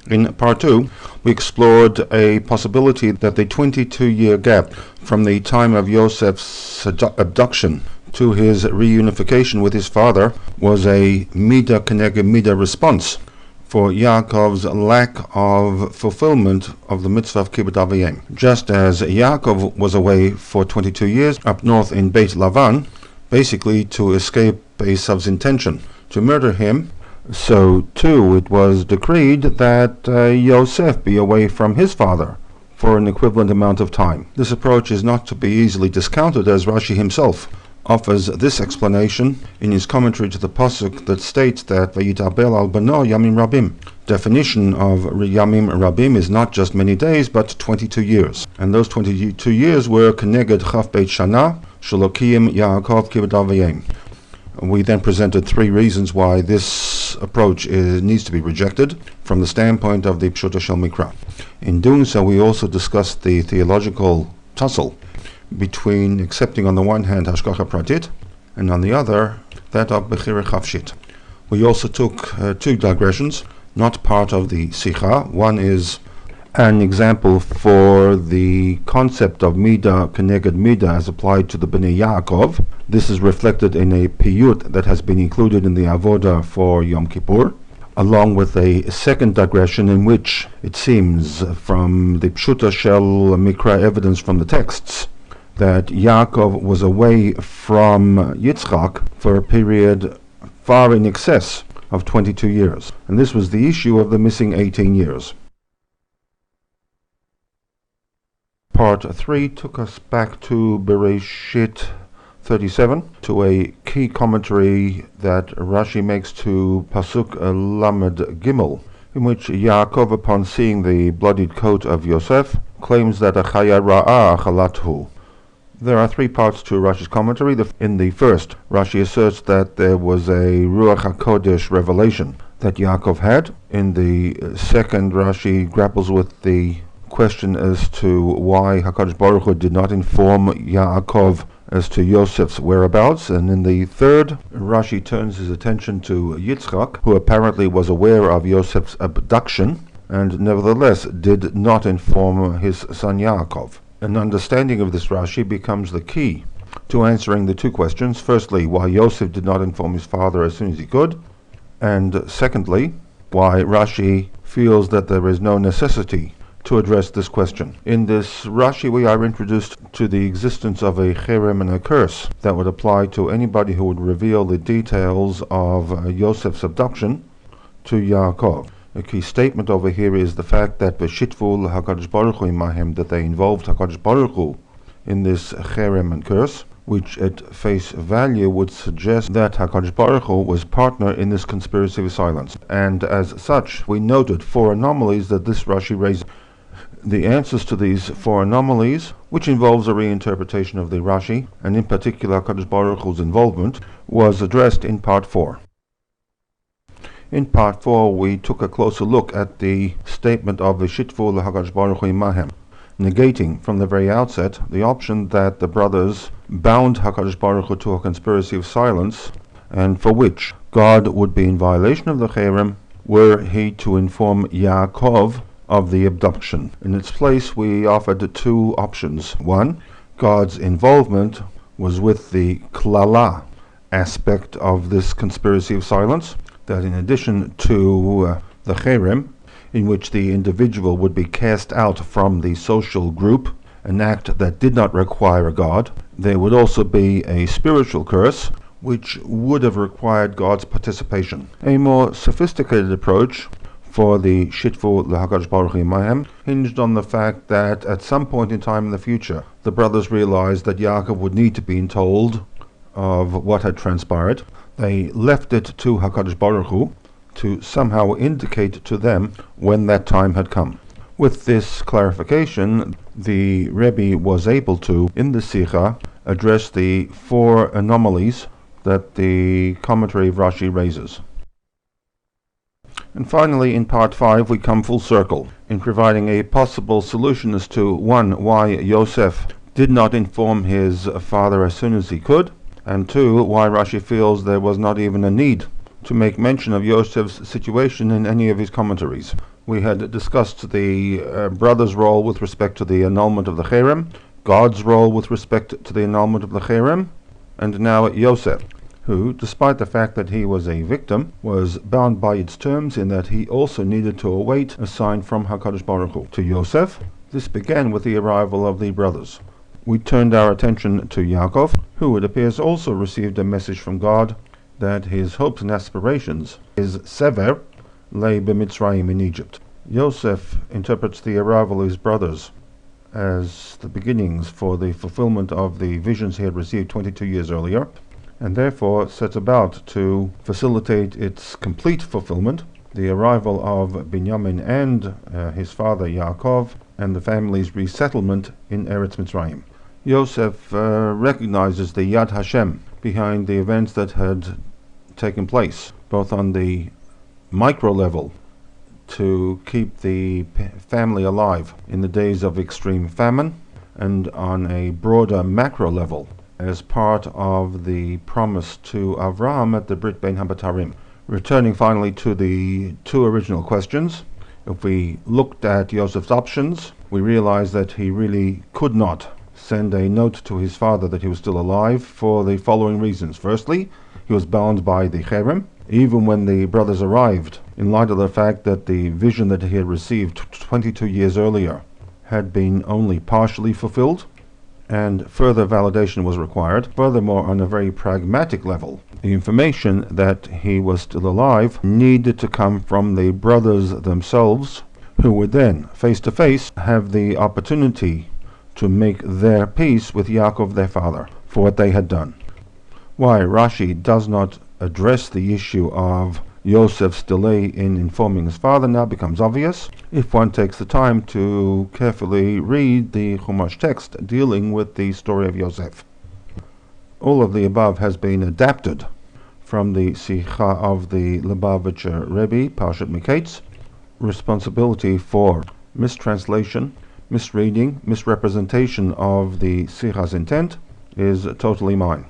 In part 2, we explored a possibility that the 22-year gap from the time of Yosef's abduction to his reunification with his father was a Mida Keneged Mida response for Yaakov's lack of fulfillment of the mitzvah of Kibbud Av V'Yem. Just as Yaakov was away for 22 years up north in Beit Lavan, basically to escape Esav's intention to murder him, so too it was decreed that Yosef be away from his father for an equivalent amount of time. This approach is not to be easily discounted, as Rashi himself offers this explanation in his commentary to the pasuk that states that Vayitabel al bano yamim rabim. Definition of yamim rabim is not just many days, but 22 years. And those 22 years were Keneged Chaf Beit Shana Shalokiyim Yaakov Kibbud Av V'Yem. We then presented 3 reasons why this approach needs to be rejected from the standpoint of the Pshuta Shel Mikra. In doing so, we also discussed the theological tussle between accepting on the one hand Hashgacha Pratit and on the other that of Bechira Chavshit. We also took 2 digressions, not part of the SICHAH. One is an example for the concept of Mida Keneged Mida as applied to the Bnei Yaakov. This is reflected in a piyut that has been included in the Avodah for Yom Kippur, along with a second digression in which it seems from the Pshuta Shel Mikra evidence from the texts that Yaakov was away from Yitzchak for a period far in excess of 22 years. And this was the issue of the missing 18 years. Part 3 took us back to Bereshit 37, to a key commentary that Rashi makes to Pasuk Lamed Gimel, in which Yaakov, upon seeing the bloodied coat of Yosef, claims that a Chaya Ra'ah Chalathu. There are 3 parts to Rashi's commentary. In the first, Rashi asserts that there was a Ruach HaKodesh revelation that Yaakov had. In the second, Rashi grapples with the question as to why HaKadosh Baruch Hu did not inform Yaakov as to Yosef's whereabouts. And in the third, Rashi turns his attention to Yitzchak, who apparently was aware of Yosef's abduction and nevertheless did not inform his son Yaakov. An understanding of this Rashi becomes the key to answering the 2 questions. Firstly, why Yosef did not inform his father as soon as he could, and secondly, why Rashi feels that there is no necessity to address this question. In this Rashi, we are introduced to the existence of a cherem and a curse that would apply to anybody who would reveal the details of Yosef's abduction to Yaakov. A key statement over here is the fact that V'shitvu HaKadosh Baruch Hu imahem, that they involved HaKadosh Baruch Hu in this cherem and curse, which at face value would suggest that HaKadosh Baruch Hu was partner in this conspiracy of silence. And as such, we noted 4 anomalies that this Rashi raises. The answers to these 4 anomalies, which involves a reinterpretation of the Rashi, and in particular HaKadosh Baruch Hu's involvement, was addressed in part 4. In part 4, we took a closer look at the statement of V'shitvu HaKadosh Baruch Hu imahem, negating from the very outset the option that the brothers bound HaKadosh Baruch Hu to a conspiracy of silence, and for which God would be in violation of the cherem were he to inform Yaakov of the abduction. In its place, we offered 2 options. 1, God's involvement was with the klala aspect of this conspiracy of silence, that in addition to the cherem, in which the individual would be cast out from the social group, an act that did not require a God, there would also be a spiritual curse, which would have required God's participation. A more sophisticated approach for the Shitvu LeHakadosh Baruch Hu Imahem hinged on the fact that at some point in time in the future, the brothers realized that Yaakov would need to be told of what had transpired. They left it to HaKadosh Baruch Hu to somehow indicate to them when that time had come. With this clarification, the Rebbe was able to, in the SICHAH, address the 4 anomalies that the commentary of Rashi raises. And finally, in part 5, we come full circle in providing a possible solution as to 1, why Yosef did not inform his father as soon as he could, and 2, why Rashi feels there was not even a need to make mention of Yosef's situation in any of his commentaries. We had discussed the brother's role with respect to the annulment of the cherem, God's role with respect to the annulment of the cherem, and now Yosef, who, despite the fact that he was a victim, was bound by its terms in that he also needed to await a sign from HaKadosh Baruch Hu. To Yosef, this began with the arrival of the brothers. We turned our attention to Yaakov, who it appears also received a message from God that his hopes and aspirations, his sever, lay b'Mitzrayim in Egypt. Yosef interprets the arrival of his brothers as the beginnings for the fulfillment of the visions he had received 22 years earlier, and therefore sets about to facilitate its complete fulfillment, the arrival of Binyamin and his father Yaakov, and the family's resettlement in Eretz Mitzrayim. Yosef recognizes the Yad Hashem behind the events that had taken place, both on the micro level to keep the family alive in the days of extreme famine, and on a broader macro level as part of the promise to Avraham at the Brit Bein HaBatarim. Returning finally to the two original questions, if we looked at Yosef's options, we realized that he really could not send a note to his father that he was still alive for the following reasons. Firstly, he was bound by the cherem, even when the brothers arrived, in light of the fact that the vision that he had received 22 years earlier had been only partially fulfilled, and further validation was required. Furthermore, on a very pragmatic level, the information that he was still alive needed to come from the brothers themselves, who would then, face to face, have the opportunity to make their peace with Yaakov, their father, for what they had done. Why Rashi does not address the issue of Yosef's delay in informing his father now becomes obvious if one takes the time to carefully read the Chumash text dealing with the story of Yosef. All of the above has been adapted from the SICHAH of the Lubavitcher Rebbe, Parshat Miketz. Responsibility for mistranslation, misreading, misrepresentation of the SICHAH's intent is totally mine.